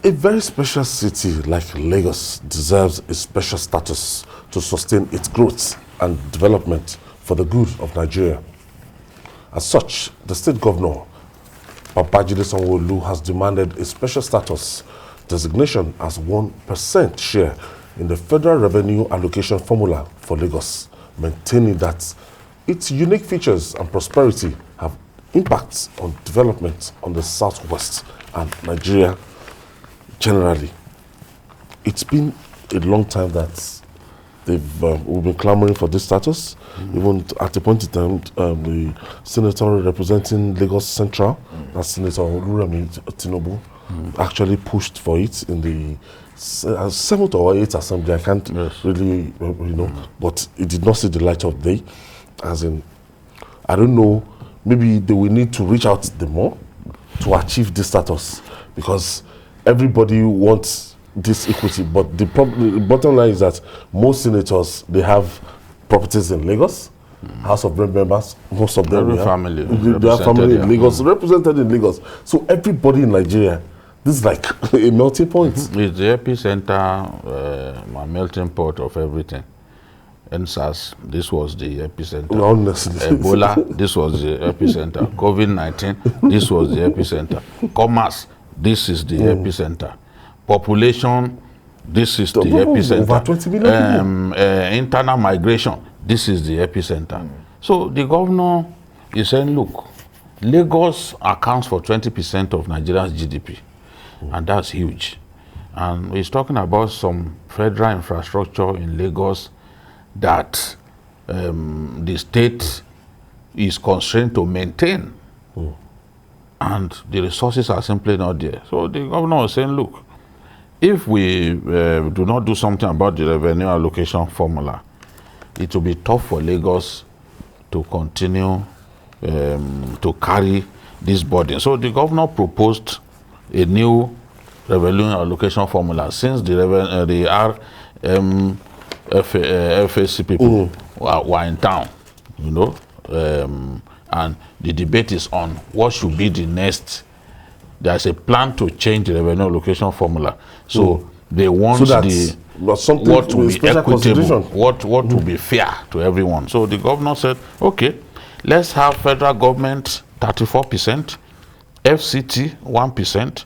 A very special city like Lagos deserves a special status to sustain its growth and development for the good of Nigeria. As such, the state governor, Babajide Sanwo-Olu, has demanded a special status designation as 1% share in the federal revenue allocation formula for Lagos, maintaining that its unique features and prosperity have impacts on development on the southwest and Nigeria generally. It's been a long time that we've been clamoring for this status. Even at the point in time, the senator representing Lagos Central, that's Senator Oluremi Tinubu, actually pushed for it in the 7th or 8th assembly. I can't really, but it did not see the light of day. As in, I don't know, maybe they will need to reach out the more to achieve this status, because everybody wants this equity. But the bottom line is that most senators, they have properties in Lagos, House of Rep members, most of them they have family in Lagos, represented in Lagos. So everybody in Nigeria, this is like a melting point. It's the epicenter, a melting pot of everything. NSAS, this was the epicenter. Ebola, this was the epicenter. COVID-19, this was the epicenter. Commerce, this is the epicenter. Population, this is the epicenter. Over 20 million people. Internal migration, this is the epicenter. So the governor is saying, look, Lagos accounts for 20% of Nigeria's GDP, and that's huge. And he's talking about some federal infrastructure in Lagos that the state is constrained to maintain, and the resources are simply not there. So the governor is saying, look, if we do not do something about the revenue allocation formula, it will be tough for Lagos to continue to carry this burden. So the governor proposed a new revenue allocation formula, since the FAC people were in town, and the debate is on what should be the next. There's a plan to change the revenue allocation formula. So they want what to be equitable, what to be fair to everyone. So the governor said, okay, let's have federal government 34%, FCT 1%,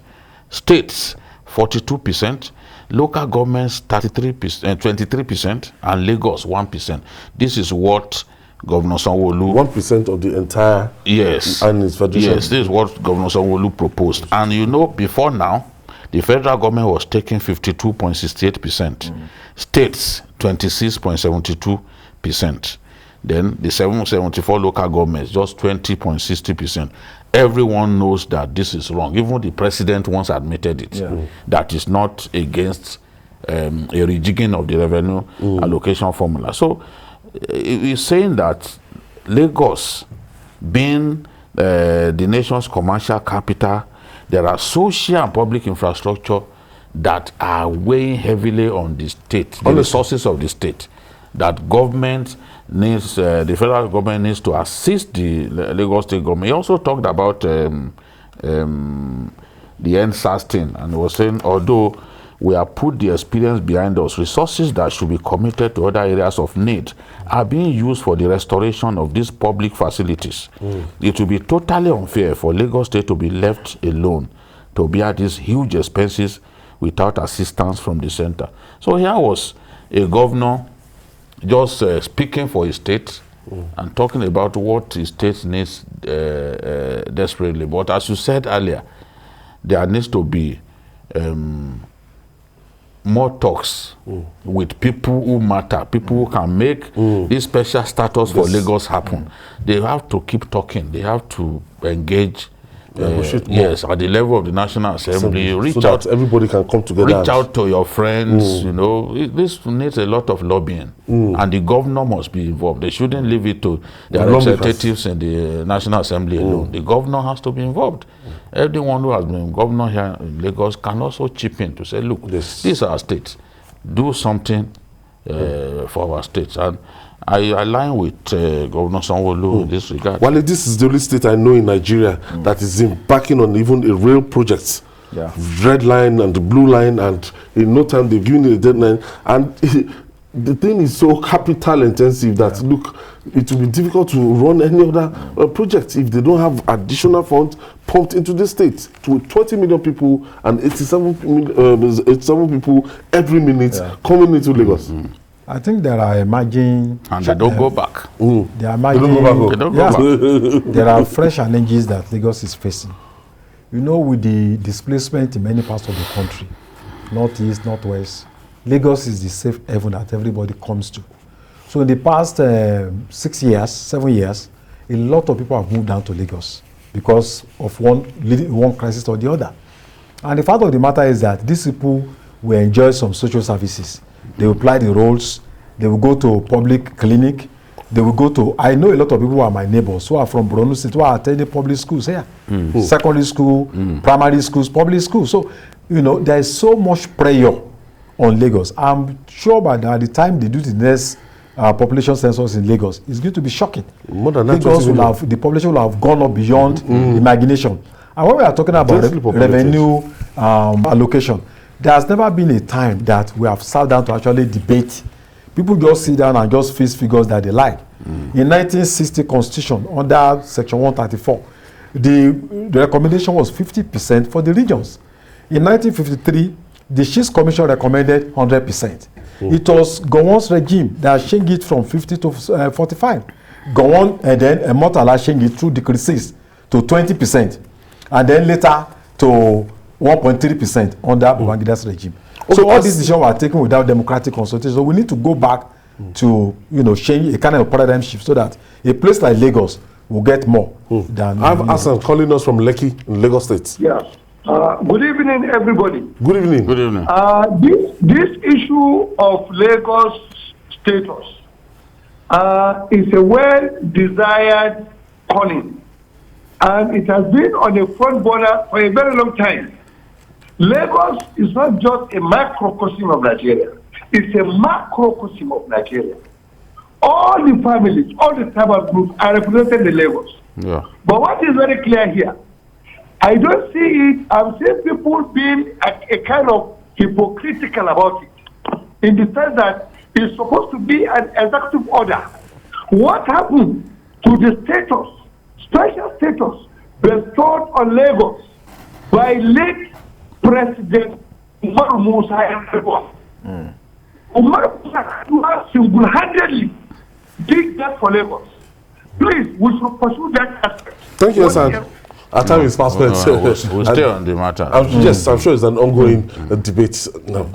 states 42%, local governments 23%, and Lagos 1%. This is what Governor Sanwo-Olu 1% of the entire and its federation. Yes, this is what Governor Sanwo-Olu proposed. And before now, the federal government was taking 52.68%, states 26.72%, then the 774 local governments just 20.60%. Everyone knows that this is wrong. Even the president once admitted it. That is not against a rejigging of the revenue allocation formula. So he's saying that Lagos, being the nation's commercial capital, there are social and public infrastructure that are weighing heavily on the state, the resources of the state, that government needs, the federal government needs to assist the Lagos state government. He also talked about the NSAS thing, and he was saying, although we have put the experience behind us, resources that should be committed to other areas of need are being used for the restoration of these public facilities. It will be totally unfair for Lagos state to be left alone to bear these huge expenses without assistance from the center. So here was a governor just speaking for his state and talking about what his state needs desperately. But as you said earlier, there needs to be more talks with people who matter, people who can make this special status for Lagos happen. They have to keep talking. They have to engage. Yes, at the level of the National Assembly, reach so out. That everybody can come together. Reach out to your friends. This needs a lot of lobbying, and the governor must be involved. They shouldn't leave it to the representatives in the National Assembly alone. The governor has to be involved. Everyone who has been governor here in Lagos can also chip in to say, look, this is our state. Do something for our states. And I align with Governor Sanwo-Olu in this regard. Well, this is the only state I know in Nigeria that is embarking on even a real project red line and the blue line, and in no time they've given it a deadline. And the thing is so capital intensive that look, it will be difficult to run any other project if they don't have additional funds pumped into the state. To 20 million people and 87 people every minute coming into Lagos. I think there are emerging... And they don't go back. There are emerging... They don't go back. There are fresh challenges that Lagos is facing. You know, with the displacement in many parts of the country, northeast, northwest, Lagos is the safe haven that everybody comes to. So in the past 6 years, 7 years, a lot of people have moved down to Lagos because of one crisis or the other. And the fact of the matter is that these people will enjoy some social services. They will apply the roads, they will go to public clinic, they will go to, I know a lot of people who are my neighbors who are from Borno State, who are attending public schools here. Secondary school, primary schools, public schools. So, you know, there is so much pressure on Lagos. I'm sure by the time they do the next population census in Lagos, it's going to be shocking. More than Lagos will have, the population will have gone up beyond imagination. And when we are talking about revenue allocation, there has never been a time that we have sat down to actually debate. People just sit down and just face figures that they like. In 1960 Constitution, under Section 134, the recommendation was 50% for the regions. In 1953, the Chiefs Commission recommended 100%. It was Gowon's regime that changed it from 50 to 45. Gowon and then Murtala changed it through Decree 6 to 20%. And then later to 1.3% under Babangida's regime. So all these decisions were taken without democratic consultation. So we need to go back to, you know, change a kind of paradigm shift so that a place like Lagos will get more than... I have Hassan calling us from Lekki in Lagos State. Yes. Good evening, everybody. Good evening. Good evening. This issue of Lagos status is a well-desired calling, and it has been on the front burner for a very long time. Lagos is not just a microcosm of Nigeria, it's a macrocosm of Nigeria. All the families, all the tribal groups are represented in Lagos. Yeah. But what is very clear here, I don't see it, I'm seeing people being a kind of hypocritical about it, in the sense that it's supposed to be an executive order. What happened to the status, special status, bestowed on Lagos by late President Umar Musa Yar'Adua? Umar Musa single-handedly did that for Lagos. Please, we should pursue that aspect. Thank you, Hassan. Our time is fast spent. We'll stay on the matter. Yes, I'm sure it's an ongoing debate now.